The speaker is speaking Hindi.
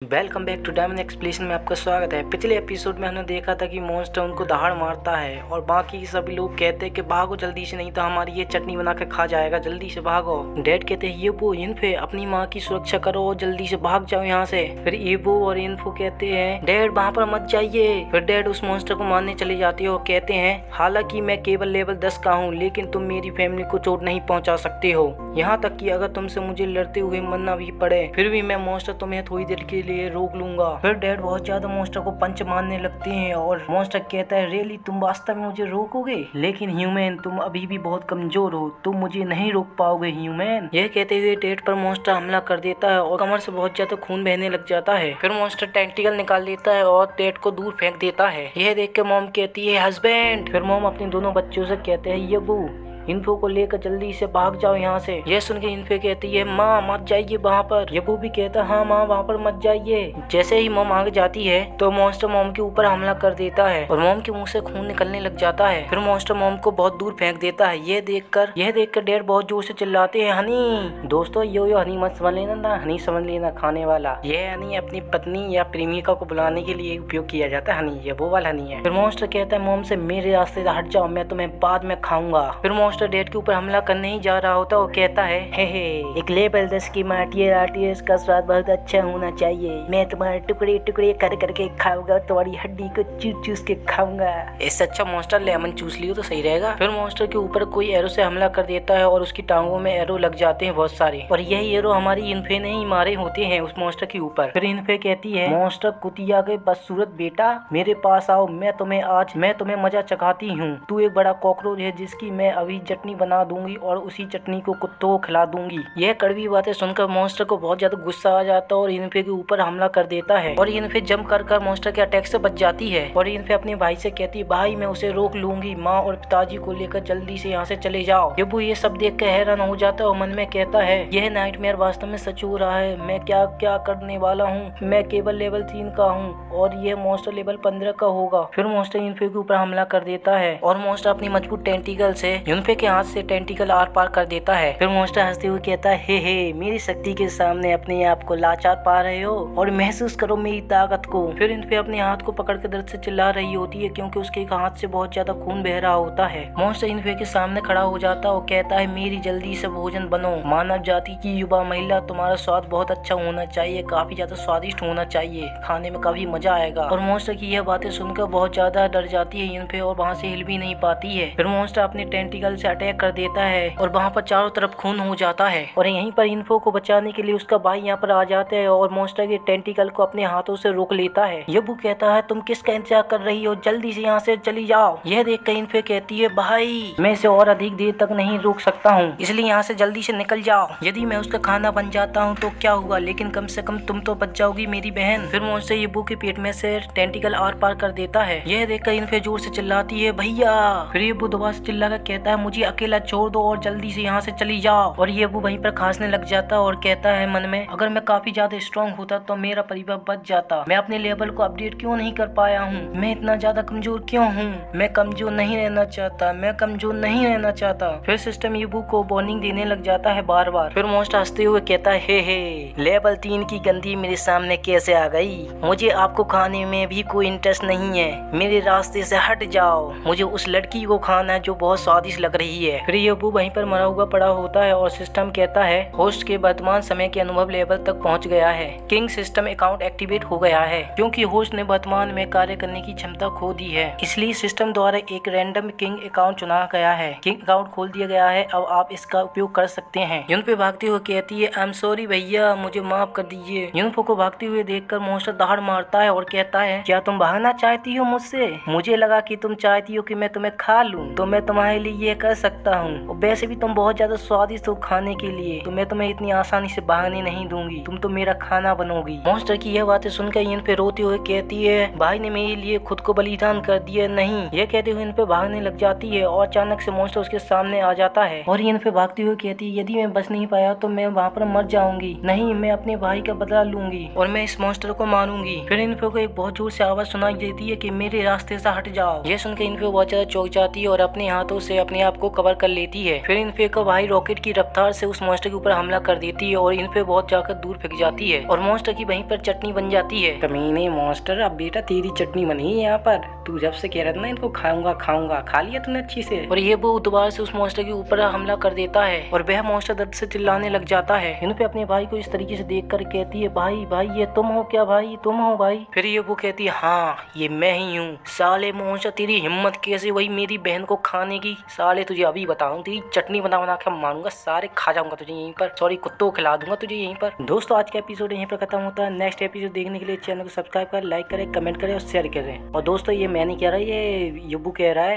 Welcome back to diamond explanation में आपका स्वागत है। पिछले एपिसोड में हमने देखा था कि मॉन्स्टर उनको दहाड़ मारता है और बाकी सभी लोग कहते हैं कि भागो जल्दी से, नहीं तो हमारी ये चटनी बना के खा जाएगा, जल्दी से भागो। डैड कहते हैं येबो इन्फे अपनी माँ की सुरक्षा करो और जल्दी से भाग जाओ यहाँ से। फिर येबो और इन्फो कहते हैं डैड वहाँ पर मत जाइए। फिर डैड उस मॉन्स्टर को मारने चले जाते हैं और कहते हैं हालांकि मैं केवल लेवल 10 का हूँ, लेकिन तुम मेरी फैमिली को चोट नहीं पहुँचा सकते हो। यहाँ तक कि अगर तुमसे मुझे लड़ते हुए मरना भी पड़े फिर भी मैं मॉन्स्टर तुम्हें थोड़ी देर के लिए रोक लूंगा। फिर डैड बहुत ज्यादा मॉन्स्टर को पंच मारने लगते हैं और मॉन्स्टर कहता है रियली तुम वास्तव में मुझे रोकोगे, लेकिन ह्यूमन तुम अभी भी बहुत कमजोर हो, तुम मुझे नहीं रोक पाओगे ह्यूमन। यह कहते हुए डैड पर मॉन्स्टर हमला कर देता है और कमर से बहुत ज्यादा खून बहने लग जाता है। फिर मॉन्स्टर टेंटिकल निकाल देता है और डैड को दूर फेंक देता है। यह देख के मॉम कहती है हस्बैंड। फिर मॉम अपने दोनों बच्चों से कहते हैं येबू इन्फो को लेकर जल्दी से भाग जाओ यहाँ से। यह सुन के इन्फो कहती है माँ मत जाइए वहाँ पर। येबू भी कहता है हाँ माँ वहाँ पर मत जाइए। जैसे ही मॉम आगे जाती है तो मॉन्स्टर मॉम के ऊपर हमला कर देता है और मॉम के मुंह से खून निकलने लग जाता है। फिर मॉन्स्टर मॉम को बहुत दूर फेंक देता है। यह देखकर डैड बहुत जोर से चिल्लाते हैं हनी। दोस्तों यो हनी मत समझ लेना ना, हनी समझ लेना खाने वाला। यह हनी अपनी पत्नी या प्रेमिका को बुलाने के लिए उपयोग किया जाता है। हनी ये वो वाला हनी है। फिर मॉन्स्टर कहता है मॉम से मेरे रास्ते से हट जाओ, मैं तुम्हें बाद में खाऊंगा। फिर मॉन्स्टर डैड के ऊपर हमला करने ही जा रहा होता और कहता है हे एक लेवल 10 की माटिया इसका स्वाद बहुत अच्छा होना चाहिए, मैं तुम्हारे टुकड़े टुकड़े कर करके खाऊंगा, तुम्हारी हड्डी को चूस चूस के खाऊंगा। इससे अच्छा मॉन्स्टर लेमन चूस लियो तो सही रहेगा। फिर मॉन्स्टर के ऊपर कोई एरो से हमला कर देता है और उसकी टांगों में एरो लग जाते हैं बहुत सारे, और यही एरो हमारी इन्फे ने ही मारे होते हैं उस मॉन्स्टर के ऊपर। फिर इन्फे कहती है मॉन्स्टर कुतिया के बदसूरत बेटा मेरे पास आओ, मैं तुम्हें मजा चखाती हूँ। तू एक बड़ा कॉकरोच है जिसकी मैं अभी चटनी बना दूंगी और उसी चटनी को कुत्तों को खिला दूंगी। यह कड़वी बातें सुनकर मॉन्स्टर को बहुत ज्यादा गुस्सा आ जाता है और इन्फे के ऊपर हमला कर देता है और इन्फे जंप कर मॉन्स्टर के अटैक से बच जाती है। और इन्फे अपने भाई से कहती है भाई मैं उसे रोक लूंगी, माँ और पिताजी को लेकर जल्दी से यहाँ से चले जाओ। येबू ये सब देख कर हैरान हो जाता है और मन में कहता है यह नाइटमेयर वास्तव में सच हो रहा है, मैं क्या क्या करने वाला हूँ, मैं केवल लेवल 3 का हूँ और यह मॉन्स्टर लेवल 15 का होगा। फिर मॉन्स्टर इन्फे के ऊपर हमला कर देता है और मॉन्स्टर अपनी मजबूत टेंटिकल से इन्फे के हाथ से टेंटिकल आर पार कर देता है। फिर मॉन्स्टर हंसते हुए कहता है हे मेरी शक्ति के सामने अपने आप को लाचार पा रहे हो और महसूस करो मेरी ताकत को। फिर इन्फे अपने हाथ को पकड़ के दर्द से चिल्ला रही होती है क्योंकि उसके हाथ से बहुत ज्यादा खून बह रहा होता है। मॉन्स्टर इन्फे के सामने खड़ा हो जाता है और कहता है मेरी जल्दी से भोजन बनो, मानव जाति की युवा महिला तुम्हारा स्वाद बहुत अच्छा होना चाहिए, काफी ज्यादा स्वादिष्ट होना चाहिए, खाने में काफी मजा आएगा। और मॉन्स्टर की यह बातें सुनकर बहुत ज्यादा डर जाती है इन्फे और वहाँ से हिल भी नहीं पाती है। फिर मॉन्स्टर अपने टेंटिकल से अटैक कर देता है और वहाँ पर चारों तरफ खून हो जाता है और यहीं पर इन्फो को बचाने के लिए उसका भाई यहाँ पर आ जाता है और मॉन्स्टर के टेंटिकल को अपने हाथों से रोक लेता है। येबू कहता है तुम किसका इंतजार कर रही हो, जल्दी से यहाँ से चली जाओ। यह देख कर इन्फे कहती है भाई मैं इसे और अधिक देर तक नहीं रोक सकता हूँ, इसलिए यहाँ से जल्दी से निकल जाओ। यदि मैं उसका खाना बन जाता हूँ तो क्या हुआ, लेकिन कम से कम तुम तो बच जाओगी मेरी बहन। फिर मॉन्स्टर येबू के पेट में से टेंटिकल आर पार कर देता है। यह देख कर इन्फे जोर से चिल्लाती है भैया। फिर येबू दोबारा से चिल्ला कर कहता है मुझे अकेला छोड़ दो और जल्दी से यहाँ से चली जाओ। और येबू वहीं पर खांसने लग जाता है और कहता है मन में अगर मैं काफी ज्यादा स्ट्रॉन्ग होता तो मेरा परिवार बच जाता, मैं अपने लेवल को अपडेट क्यों नहीं कर पाया हूँ, मैं इतना ज्यादा कमजोर क्यों हूँ, मैं कमजोर नहीं रहना चाहता, मैं कमजोर नहीं रहना चाहता। फिर सिस्टम येबू को वार्निंग देने लग जाता है बार बार। फिर मॉन्स्टर हंसते हुए कहता है हे लेवल 3 की गंदी मेरे सामने कैसे आ गई, मुझे आपको खाने में भी कोई इंटरेस्ट नहीं है, मेरे रास्ते से हट जाओ, मुझे उस लड़की को खाना है जो बहुत स्वादिष्ट लग रही है। फिर येबू वहीं पर मरा हुआ पड़ा होता है और सिस्टम कहता है होस्ट के वर्तमान समय के अनुभव लेवल तक पहुंच गया है, किंग सिस्टम अकाउंट एक्टिवेट हो गया है, क्योंकि होस्ट ने वर्तमान में कार्य करने की क्षमता खो दी है, इसलिए सिस्टम द्वारा एक रैंडम किंग अकाउंट चुना गया है, किंग अकाउंट खोल दिया गया है, अब आप इसका उपयोग कर सकते हैं। यूनफो भागते हुए कहती है आई एम सॉरी भैया मुझे माफ कर दीजिए। यूनफो को भागते हुए देखकर मॉन्स्टर दहाड़ मारता है और कहता है क्या तुम भागना चाहती हो मुझसे, मुझे लगा कि तुम चाहती हो कि मैं तुम्हें खा लूं, तो मैं तुम्हारे लिए ये कर सकता हूँ, और वैसे भी तुम बहुत ज्यादा स्वादिष्ट हो खाने के लिए, तो मैं तुम्हें इतनी आसानी से भागने नहीं दूंगी, तुम तो मेरा खाना बनोगी। मॉन्स्टर की यह बातें सुनकर इन पे रोते हुए कहती है भाई ने मेरे लिए खुद को बलिदान कर दिया नहीं। यह कहते हुए इन पे भागने लग जाती है और अचानक से मॉन्स्टर उसके सामने आ जाता है और इन पे भागते हुए कहती है यदि मैं बच नहीं पाया तो मैं वहाँ पर मर जाऊंगी, नहीं मैं अपने भाई का बदला लूंगी और मैं इस मॉन्स्टर को मारूंगी। फिर इन पे को एक बहुत जोर से आवाज सुनाई देती है कि मेरे रास्ते से हट जाओ। यह सुनकर इन पे बहुत ज्यादा चौंक जाती है और अपने हाथों से अपने आप को कवर कर लेती है। फिर इनफे का भाई रॉकेट की रफ्तार से उस मॉन्स्टर के ऊपर हमला कर देती है और इनफे बहुत जाकर दूर फेंक जाती है और मॉन्स्टर की वहीं पर चटनी बन जाती है। कमीने मॉन्स्टर, अब बेटा तेरी चटनी बनी है यहाँ पर। तू जब से कह रहा था ना इनको खाऊंगा खाऊंगा, खा लिया तूने अच्छी से। और ये वो दोबारा से उस मॉन्स्टर के ऊपर हमला कर देता है और वह मॉन्स्टर दर्द से चिल्लाने लग जाता है। इनफे अपने भाई को इस तरीके से देखकर कहती है, भाई भाई ये तुम हो क्या भाई, तुम हो भाई। फिर ये वो कहती है, हाँ ये मैं ही हूँ। साले मॉन्स्टर तेरी हिम्मत कैसे हुई मेरी बहन को खाने की? साले तुझे अभी बताऊं, तेरी चटनी बना बना के मारूंगा, सारे खा जाऊंगा तुझे यहीं पर। सॉरी, कुत्तों को खिला दूंगा तुझे यहीं पर। दोस्तों आज का एपिसोड यहीं पर खत्म होता है। नेक्स्ट एपिसोड देखने के लिए चैनल को सब्सक्राइब करें, लाइक करें, कमेंट करें और शेयर करें। और दोस्तों ये मैं नहीं कह रहा, ये युब्बू कह रहा है।